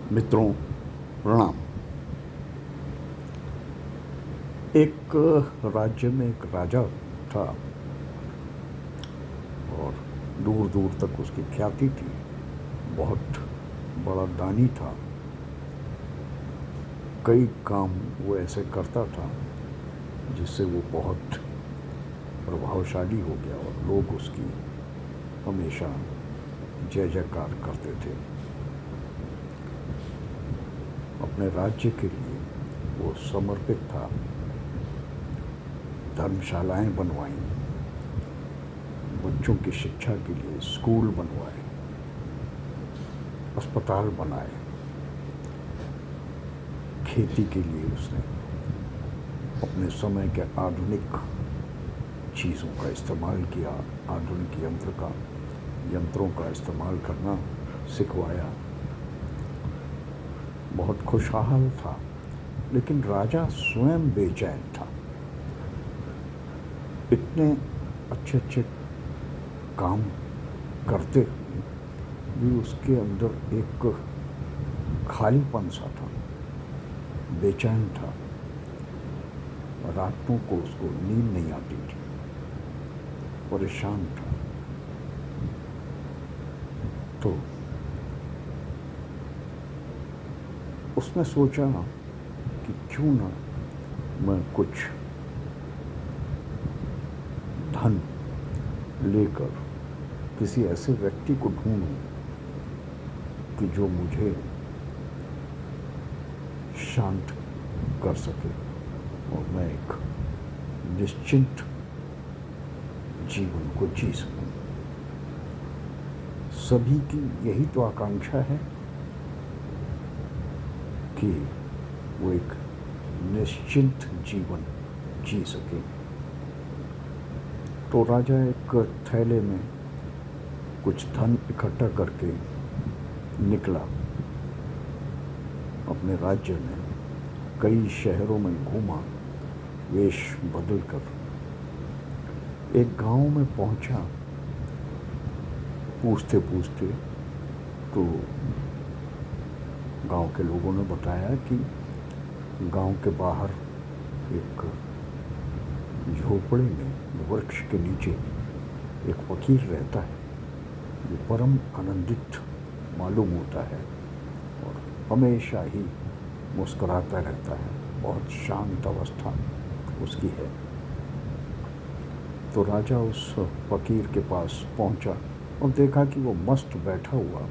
मित्रों, प्रणाम। एक राज्य में एक राजा था और दूर दूर तक उसकी ख्याति थी। बहुत बड़ा दानी था। कई काम वो ऐसे करता था जिससे वो बहुत प्रभावशाली हो गया और लोग उसकी हमेशा जय जयकार करते थे। अपने राज्य के लिए वो समर्पित था। धर्मशालाएं बनवाई, बच्चों की शिक्षा के लिए स्कूल बनवाए, अस्पताल बनाए। खेती के लिए उसने अपने समय के आधुनिक चीज़ों का इस्तेमाल किया, आधुनिक यंत्रों का इस्तेमाल करना सिखवाया। बहुत खुशहाल था, लेकिन राजा स्वयं बेचैन था। इतने अच्छे अच्छे काम करते हुए भी उसके अंदर एक खालीपन सा था, बेचैन था। रातों को उसको नींद नहीं आती थी, परेशान था। तो उसने सोचा कि क्यों ना मैं कुछ धन लेकर किसी ऐसे व्यक्ति को ढूंढूं कि जो मुझे शांत कर सके और मैं एक निश्चिंत जीवन को जी सकूं। सभी की यही तो आकांक्षा है कि वो एक निश्चिंत जीवन जी सके। तो राजा एक थैले में कुछ धन इकट्ठा करके निकला। अपने राज्य में कई शहरों में घूमा, वेश बदलकर एक गांव में पहुंचा। पूछते पूछते तो गांव के लोगों ने बताया कि गांव के बाहर एक झोपड़े में वृक्ष के नीचे एक फकीर रहता है जो परम आनंदित मालूम होता है और हमेशा ही मुस्कुराता रहता है। बहुत शांत अवस्था उसकी है। तो राजा उस फकीर के पास पहुंचा और देखा कि वो मस्त बैठा हुआ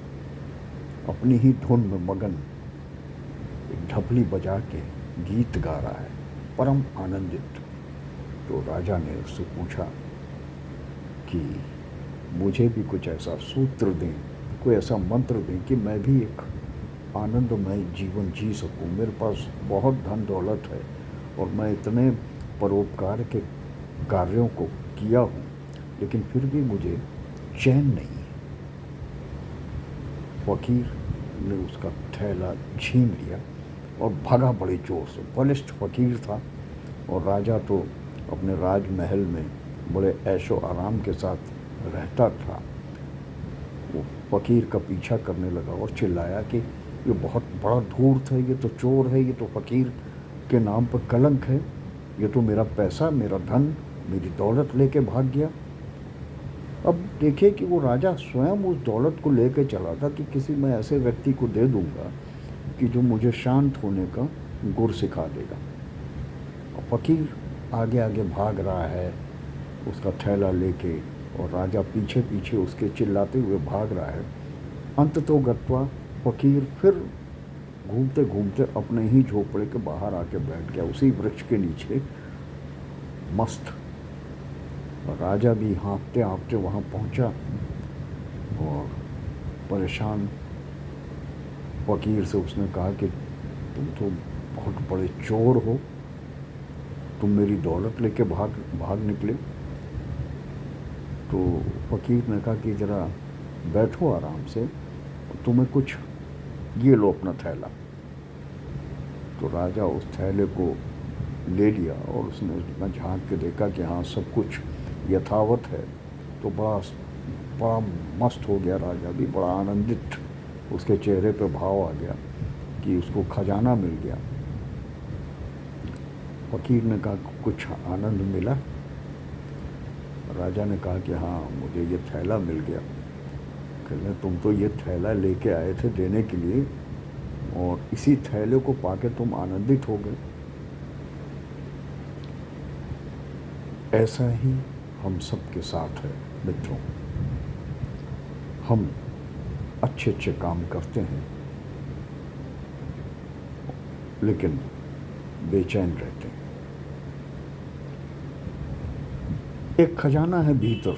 अपनी ही धुन में मगन एक ढपली बजा के गीत गा रहा है, परम आनंदित। तो राजा ने उससे पूछा कि मुझे भी कुछ ऐसा सूत्र दें, कोई ऐसा मंत्र दें कि मैं भी एक आनंदमय जीवन जी सकूं। मेरे पास बहुत धन दौलत है और मैं इतने परोपकार के कार्यों को किया हूँ, लेकिन फिर भी मुझे चैन नहीं है। फकीर ने उसका थैला छीन लिया और भागा बड़े जोर से। बलिष्ठ फकीर था और राजा तो अपने राजमहल में बड़े ऐशो आराम के साथ रहता था। वो फकीर का पीछा करने लगा और चिल्लाया कि ये बहुत बड़ा धूर्त है, ये तो चोर है, ये तो फकीर के नाम पर कलंक है, ये तो मेरा पैसा, मेरा धन, मेरी दौलत लेके भाग गया। अब देखिए कि वो राजा स्वयं उस दौलत को लेकर चला था कि किसी मैं ऐसे व्यक्ति को दे दूंगा कि जो मुझे शांत होने का गुर सिखा देगा। फकीर आगे आगे भाग रहा है उसका थैला लेके और राजा पीछे पीछे उसके चिल्लाते हुए भाग रहा है। अंततो गत्वा फकीर फिर घूमते घूमते अपने ही झोपड़े के बाहर आके बैठ गया, उसी वृक्ष के नीचे मस्त। राजा भी हाँफते हाँफते वहाँ पहुँचा और परेशान फकीर से उसने कहा कि तुम तो बहुत बड़े चोर हो, तुम मेरी दौलत लेके भाग निकले। तो फकीर ने कहा कि ज़रा बैठो आराम से, तुम्हें कुछ ये लो अपना थैला। तो राजा उस थैले को ले लिया और उसने झांक के देखा कि हाँ सब कुछ यथावत है। तो बड़ा मस्त हो गया राजा भी, बड़ा आनंदित उसके चेहरे पे भाव आ गया कि उसको खजाना मिल गया। फकीर ने कहा कुछ आनंद मिला? राजा ने कहा कि हाँ, मुझे ये थैला मिल गया। कहने तुम तो ये थैला लेके आए थे देने के लिए, और इसी थैले को पाके तुम आनंदित हो गए। ऐसा ही हम सब के साथ है मित्रों। हम अच्छे अच्छे काम करते हैं लेकिन बेचैन रहते हैं। एक खजाना है भीतर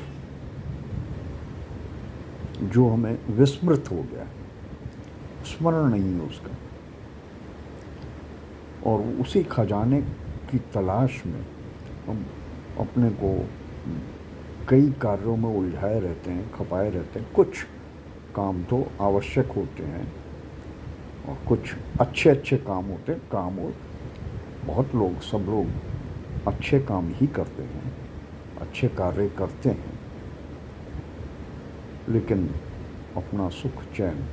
जो हमें विस्मृत हो गया, स्मरण नहीं है उसका, और उसी खजाने की तलाश में हम अपने को कई कार्यों में उलझाए रहते हैं, खपाए रहते हैं। कुछ काम तो आवश्यक होते हैं और कुछ अच्छे अच्छे काम होते हैं। काम और बहुत लोग, सब लोग अच्छे काम ही करते हैं, अच्छे कार्य करते हैं, लेकिन अपना सुख चैन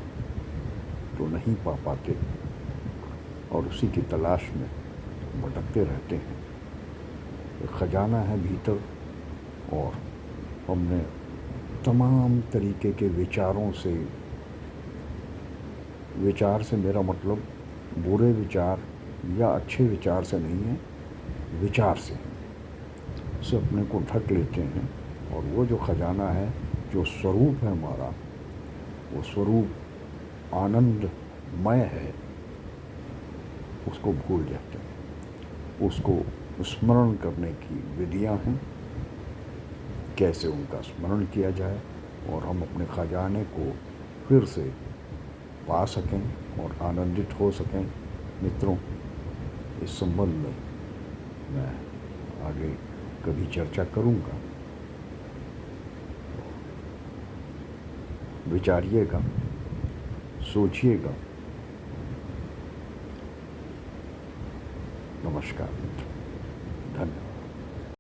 तो नहीं पा पाते और उसी की तलाश में भटकते रहते हैं। खजाना है भीतर, और हमने तमाम तरीके के विचारों से, विचार से मेरा मतलब बुरे विचार या अच्छे विचार से नहीं है, विचार से अपने को ढक लेते हैं। और वो जो खजाना है, जो स्वरूप है हमारा, वो स्वरूप आनंदमय है, उसको भूल जाते हैं। उसको स्मरण करने की विधियां हैं, कैसे उनका स्मरण किया जाए और हम अपने खजाने को फिर से पा सकें और आनंदित हो सकें। मित्रों, इस संबंध में मैं आगे कभी चर्चा करूंगा। विचारिएगा, सोचिएगा। नमस्कार मित्रों।